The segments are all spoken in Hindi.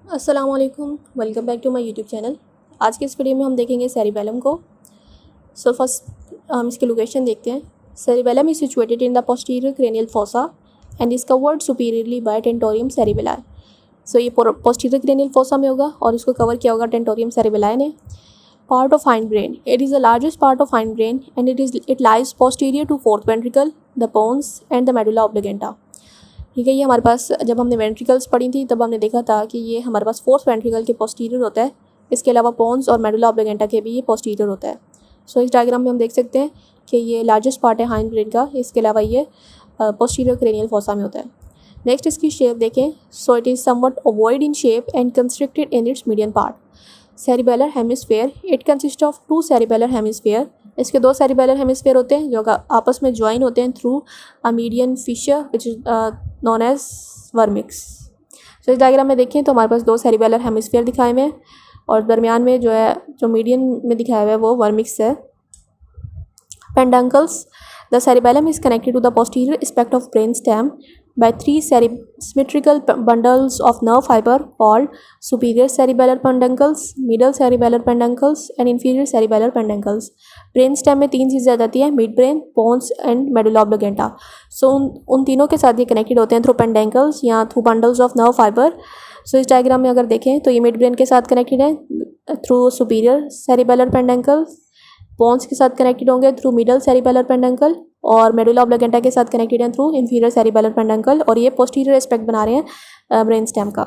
अस्सलाम वालेकुम, welcome back to my YouTube channel. आज के इस वीडियो में हम देखेंगे सेरिबेलम को। सो फर्स्ट हम इसकी लोकेशन देखते हैं। Cerebellum is situated in the posterior cranial fossa and is covered superiorly by tentorium cerebelli. So ये पोस्टीरियर क्रेनियल फोसा में होगा और इसको कवर किया होगा टेंटोरियम सेरिबेलाई ने। Part of hind brain, it is the largest part of hind brain and it lies posterior to fourth ventricle, the pons and the medulla oblongata. ठीक है, ये हमारे पास जब हमने वेंट्रिकल्स पढ़ी थी तब हमने देखा था कि ये हमारे पास फोर्थ वेंट्रिकल के पोस्टीरियर होता है। इसके अलावा पोन्स और मेडुला ऑब्लिगेंटा के भी ये पोस्टीरियर होता है। सो इस डायग्राम में हम देख सकते हैं कि ये लार्जेस्ट पार्ट है हाइंड ब्रेन का। इसके अलावा ये पोस्टीरियर क्रेनियल फोसा में होता है। नेक्स्ट इसकी शेप देखें। So it is somewhat ovoid in shape and constricted in its median part. Cerebellar hemisphere, it consist of 2 cerebellar hemisphere. इसके 2 सेरिबेलर हेमिस्फेयर होते हैं जो आपस में ज्वाइन होते हैं through a median fissure which is known as vermis. So इस डायग्राम में देखें तो हमारे पास 2 सेरिबेलर हेमिस्फेयर दिखाए हुए हैं और दरमियान में जो मीडियन में दिखाया हुआ है वो वर्मिक्स है। Peduncles, the cerebellum is connected to the posterior aspect of brain stem by 3 symmetrical bundles of nerve fiber called superior cerebellar peduncles, middle cerebellar peduncles and inferior cerebellar peduncles. Brain stem में 3 चीज़ें आ जाती हैं, mid brain, pons and medulla oblongata. So उन तीनों के साथ ये कनेक्टेड होते हैं थ्रू पेंडेंकल्स या through bundles of nerve fibre. So इस डायग्राम में अगर देखें तो ये मिड ब्रेन के साथ कनेक्टेड है थ्रू सुपीरियर सेरिबेलर पेंडेंकल्स, पोन्स के साथ कनेक्टेड होंगे थ्रू मिडल सेरिबेलर पेंडेंकल और मेडुला ऑब्लिगेंटा के साथ कनेक्टेड हैं थ्रू इंफीरियर सेरिबेलर पेंडेंकल और ये पोस्टीरियर एस्पेक्ट बना रहे हैं ब्रेन स्टेम का।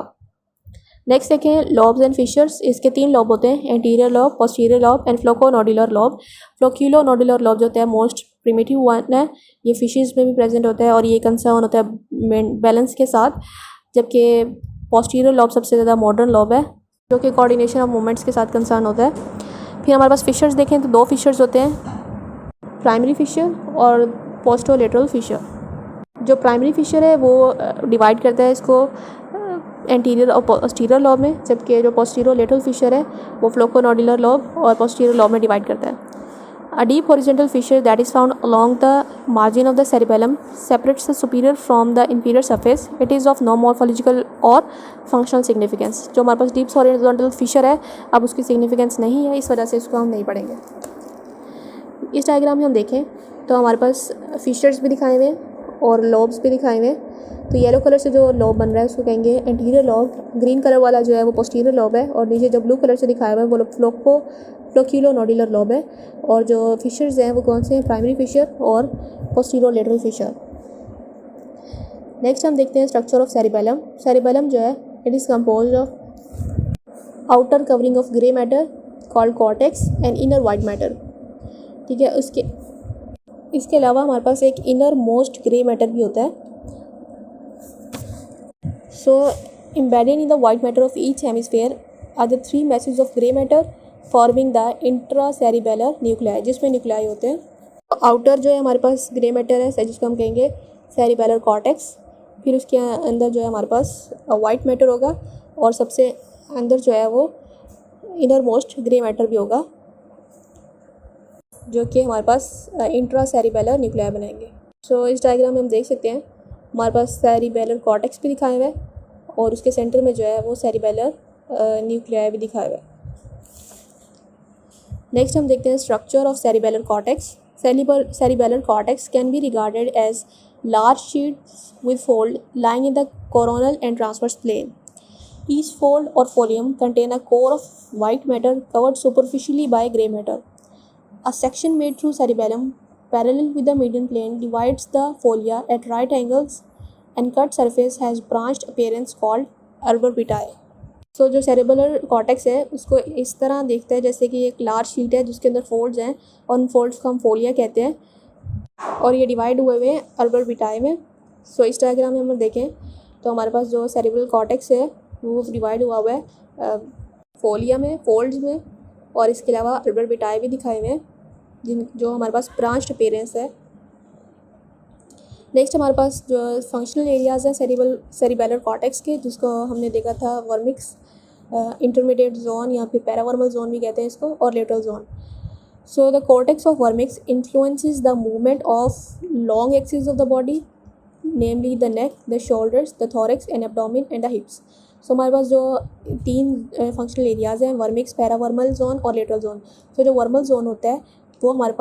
नेक्स्ट देखें लॉब्स एंड फिशर्स। इसके 3 लॉब होते हैं, anterior lobe, posterior lobe and flocculonodular lobe. Flocculonodular lobe जो होता है मोस्ट प्रिमिटिव वन है, ये फिशेस में भी प्रेजेंट होता है और ये कंसर्न होता है बैलेंस के साथ, जबकि पोस्टीरियर लॉब सबसे ज़्यादा मॉडर्न लॉब है जो कि कोऑर्डिनेशन ऑफ मूवमेंट्स के साथ कंसर्न होता है। फिर हमारे पास फिशर्स देखें तो 2 फिशर्स होते हैं, प्राइमरी फिशर और पोस्टोलेटरल फिशर। जो प्राइमरी फिशर है वो डिवाइड करता है इसको एंटीरियर और पोस्टीरियर लॉब में, जबकि जो पोस्टीरियोलेटरल फिशर है वो फ्लोकोनोडुलर लॉब और पोस्टीरियर लॉब में डिवाइड करता है। A deep horizontal fissure that is found along the margin of the cerebellum separates the superior from the inferior surface. It is of no morphological or functional significance. जो हमारे पास डीप हॉरिजॉन्टल फिशर है अब उसकी सिग्निफिकेंस नहीं है, इस वजह से इसको हम नहीं पढ़ेंगे। इस डायग्राम में हम देखें तो हमारे पास फिशर्स भी दिखाए हुए हैं और लॉब्स भी दिखाए हुए हैं। तो येलो कलर से जो लॉब बन रहा है उसको कहेंगे एंटीरियर लॉब, ग्रीन कलर वाला जो है वो पोस्टीरियर लॉब है और नीचे जो ब्लू कलर से दिखाया हुआ है वो फ्लोक्यूलोनोडुलर लॉब है। और जो फिशर्स हैं वो कौन से हैं, प्राइमरी फिशर और पोस्टीरियोलेटरल फिशर। नेक्स्ट हम देखते हैं स्ट्रक्चर ऑफ सेरिबेलम। सेरिबेलम जो है it is compose of outer covering of grey matter called cortex and inner white matter. ठीक है, इसके अलावा हमारे पास एक इनर मोस्ट ग्रे मैटर भी होता है। So embedded in the white matter of each hemisphere are the 3 masses of grey matter forming the intra cerebellar nuclei, जिसमें न्यूक्लियाई होते हैं। आउटर जो है हमारे पास ग्रे मैटर है जिसको हम कहेंगे सेरिबेलर कॉर्टेक्स। फिर उसके अंदर जो है हमारे पास वाइट मैटर होगा और सबसे अंदर जो है वो इनर मोस्ट ग्रे मैटर भी होगा जो कि हमारे पास इंट्रा सेरिबेलर न्यूक्लियाई बनाएंगे। सो इस डायग्राम में हम देख सकते हैं हमारे पास सेरिबेलर कॉर्टेक्स भी दिखाया हुआ है और उसके सेंटर में जो है वो सेरिबेलर न्यूक्लियाई भी दिखाया हुआ है। नेक्स्ट हम देखते हैं structure of cerebellar cortex. Cerebellar cortex can be regarded as large sheets with fold lying in the coronal and transverse plane. Each fold or folium contain a core of white matter covered superficially by gray matter. A section made through cerebellum parallel with the median plane divides the folia at right angles and cut surface has branched appearance called arborvitae. So जो सेरेबुलर कॉर्टेक्स है उसको इस तरह देखता है जैसे कि एक लार्ज शीट है जिसके अंदर फोल्ड्स हैं और उन फोल्ड्स को हम फोलिया कहते हैं और ये डिवाइड हुए हुए हैं arborvitae में। सो इस डायग्राम में हम देखें तो हमारे पास जो सेरेब्रल कॉर्टेक्स है वो डिवाइड हुआ हुआ है फोलिया में, फोल्ड्स में और इसके अलावा arborvitae भी दिखाए हुए हैं जो हमारे पास ब्रांच्ड अपीयरेंस है। नेक्स्ट हमारे पास जो फंक्शनल एरियाज़ हैं सेरिबेलर कॉर्टेक्स के, जिसको हमने देखा था वर्मिक्स, इंटरमीडिएट जोन या फिर पैरावर्मल जोन भी कहते हैं इसको, और lateral zone. So the cortex of vermis influences the movement of long axis of the body, namely the neck, the shoulders, the thorax and abdomen and the hips. सो हमारे पास जो 3 फंक्शनल एरियाज़ हैं, वर्मिक्स, पैरावर्मल जोन और लेटरल जोन। तो जो वर्मल जोन होता है वो हमारे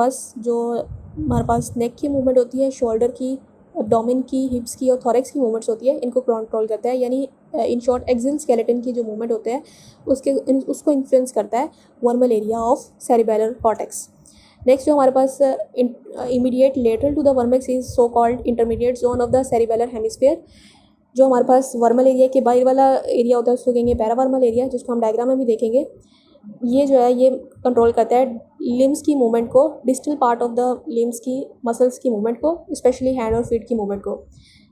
पास नेक की मूवमेंट होती है, शोल्डर की, एब्डोमेन की, हिप्स की और थॉरेक्स की मूवमेंट्स होती है, इनको कंट्रोल करता है। यानी इन शॉर्ट एक्सियल स्केलेटन की जो मूवमेंट होते हैं उसको इन्फ्लुएंस करता है vermal area of cerebellar cortex. Next जो हमारे पास immediate lateral to the vermis is so called intermediate zone of the cerebellar hemisphere. जो हमारे पास वर्मल एरिया के बाहर वाला एरिया होता है उसको कहेंगे पैरावर्मल एरिया, जिसको हम डायग्राम में भी देखेंगे। ये जो है ये कंट्रोल करता है लिम्स की मूवमेंट को, distal part of the limbs की मसल्स की मूवमेंट को, स्पेशली हैंड और फीट की मूवमेंट को।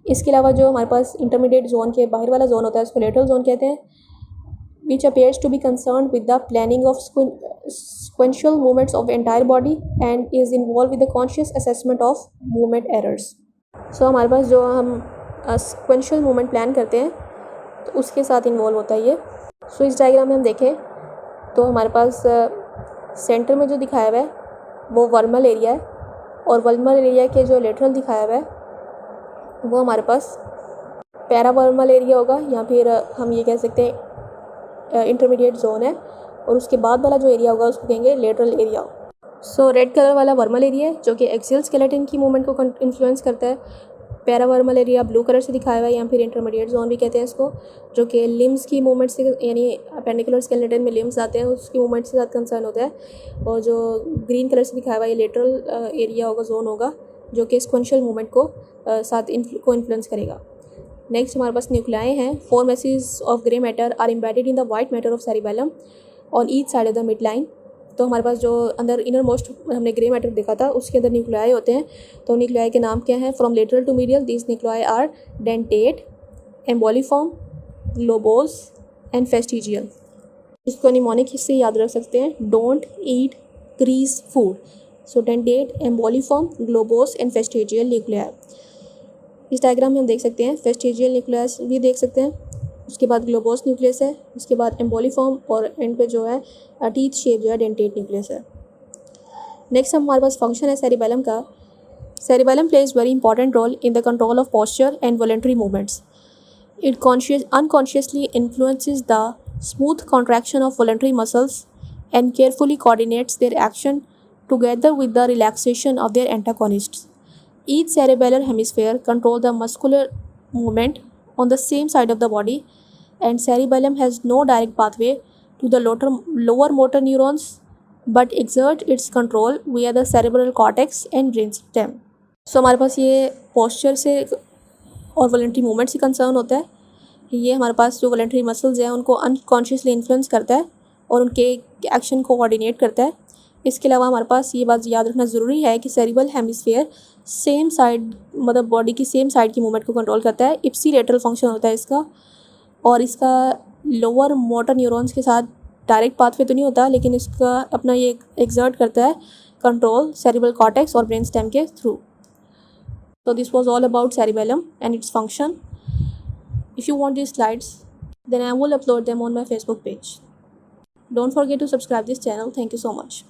इसके अलावा जो हमारे पास इंटरमीडिएट जोन के बाहर वाला जोन होता है उसको लेटरल जोन कहते हैं, which appears to be concerned with the planning of sequential movements of the entire body and is involved with the conscious assessment of movement errors. So हमारे पास जो हम sequential movement plan करते हैं तो उसके साथ इन्वॉल्व होता है ये। सो इस डायग्राम में हम देखें तो हमारे पास सेंटर में जो दिखाया हुआ है वो वर्मल एरिया है और वर्मल एरिया के जो लेटरल दिखाया हुआ है वो हमारे पास पैरावर्मल एरिया होगा, या फिर हम ये कह सकते हैं इंटरमीडिएट जोन है, और उसके बाद वाला जो एरिया होगा उसको कहेंगे लेटरल एरिया। सो रेड कलर वाला वर्मल एरिया है जो कि एक्सियल स्केलेटन की मूवमेंट को इन्फ्लुएंस करता है। पैरावर्मल एरिया ब्लू कलर से दिखाया हुआ है, या फिर इंटरमीडिएट जोन भी कहते हैं इसको, जो कि लिम्स की मूवमेंट से, यानी अपेंडिकुलर स्केलेटन में लिम्स आते हैं उसकी मूवमेंट से साथ कंसर्न होता है। और जो ग्रीन कलर से दिखाया हुआ है ये लेटरल एरिया होगा, जोन होगा, जो कि सिक्वेंशियल मूवमेंट को साथ इन्फ्लुएंस करेगा। नेक्स्ट हमारे पास न्यूक्लियाई हैं। 4 masses of grey matter are embedded in the white matter of cerebellum on each side of the midline. तो हमारे पास जो अंदर इनर मोस्ट हमने ग्रे मैटर देखा था उसके अंदर न्यूक्लियाई होते हैं। तो न्यूक्लियाई के नाम क्या हैं? From lateral to medial this nuclei are dentate, emboliform, globose and fastigial. इसको निमोनिक से याद रख सकते हैं, don't eat grease food. So dentate, emboliform, globose and fastigial nuclei. इस डायग्राम में हम देख सकते हैं फेस्टिजियल न्यूक्लियस भी देख सकते हैं, उसके बाद ग्लोबोस न्यूक्लियस है, उसके बाद एम्बोलिफॉर्म और एंड पे जो है टीथ शेप जो है डेंटेट न्यूक्लियस है। नेक्स्ट हमारे पास फंक्शन है सेरिबेलम का। Cerebellum plays very important role in the control of posture and voluntary movements. It unconsciously influences the smooth contraction of voluntary muscles and carefully coordinates their action together with the relaxation of their antagonists. Each cerebellar hemisphere controls the muscular movement on the same side of the body, and cerebellum has no direct pathway to the lower motor neurons but exert its control via the cerebral cortex and brainstem. So हमारे पास ये posture से और वॉलंटरी मूवमेंट से कंसर्न होता है। ये हमारे पास जो वॉलंटरी मसल्स हैं उनको अनकॉन्शियसली इन्फ्लुएंस करता है और उनके एक्शन को कोऑर्डिनेट करता है। इसके अलावा हमारे पास ये बात याद रखना ज़रूरी है कि सेरिबल हेमिस्फीयर सेम साइड, मतलब बॉडी की सेम साइड की मूवमेंट को कंट्रोल करता है। इप्सीलेटरल फंक्शन होता है इसका, और इसका लोअर मोटर न्यूरॉन्स के साथ डायरेक्ट पाथवे तो नहीं होता, लेकिन इसका अपना ये एक्सर्ट करता है कंट्रोल सेरिब्रल कॉर्टेक्स और ब्रेन स्टेम के through. So this was all about cerebellum and its function. If you want these slides, then I will upload them on my Facebook page. Don't forget to subscribe this channel. Thank you so much.